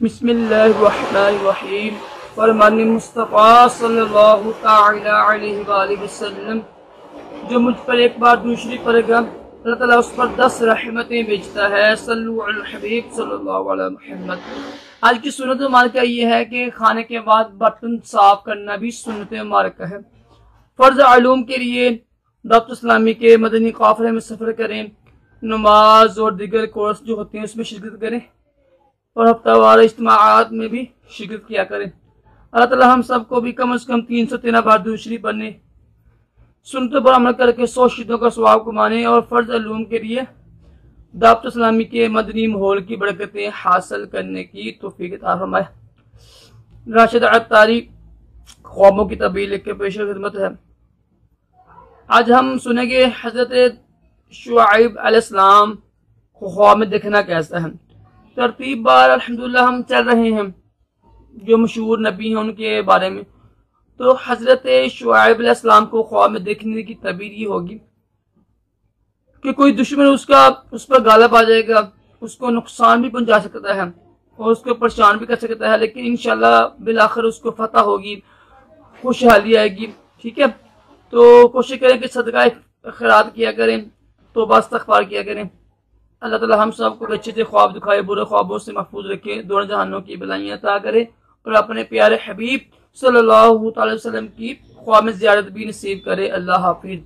बिस्मिल्लाहिर्रहमानिर्रहीम। फरमाने मुस्तफ़ा सल्लल्लाहु तआला अलैहि वसल्लम, जो मुझ पर एक बार दूसरी पड़ेगा अल्लाह ताला उस पर 10 रहमतें भेजता है। सल्लु अल हबीब सल्लल्लाहु अलैहि मुहम्मद। आज की सुन्नत मुबारका ये है कि खाने के बाद बर्तन साफ करना भी सुन्नत मुबारका है। फर्ज आलूम के लिए दावत इस्लामी के मदनी काफिले में सफर करें, नमाज और दीगर कोर्स जो होते हैं उसमें शिरकत करें और हफ्तावार इज्तिमाआत में भी शिरकत किया करें। अल्लाह ताला हम सबको भी कम से कम 313 बार दूसरी पढ़ने, सुन्नत पर अमल करके 100 शहीदों का सवाब कमाने और फर्ज अलूम के लिए दावत इस्लामी के मदनी माहौल की बरकतें हासिल करने की तौफीक अता फरमाए। राशिद अत्तारी ख्वाबों की तबील के पेश खिदमत है। आज हम सुनेंगे हजरत शुआइब अलैहिस्सलाम को ख्वाब में देखना कैसा है। तरतीब बार अल्हम्दुलिल्लाह हम चल रहे हैं जो मशहूर नबी हैं उनके बारे में। तो हजरत शुआइब अलैहिस्सलाम को ख्वाब में देखने की तबीर ये होगी कि कोई दुश्मन उस पर गालिब आ जाएगा, उसको नुकसान भी पहुंचा सकता है और उसको परेशान भी कर सकता है, लेकिन इंशाल्लाह बिलाखिर उसको फतह होगी, खुशहाली आएगी। ठीक है, तो कोशिश करें कि सदका खैरात किया करें, तौबा इस्तग़फ़ार किया करें। अल्लाह ताला हम सबको अच्छे से ख्वाब दिखाए, बुरे ख्वाबों से महफूज रखे, दोनों जहानों की भलाइयां अता करे और अपने प्यारे हबीब सल्लल्लाहु अलैहि वसल्लम की ख्वाब में ज़ियारत भी नसीब करे। अल्लाह हाफिज़।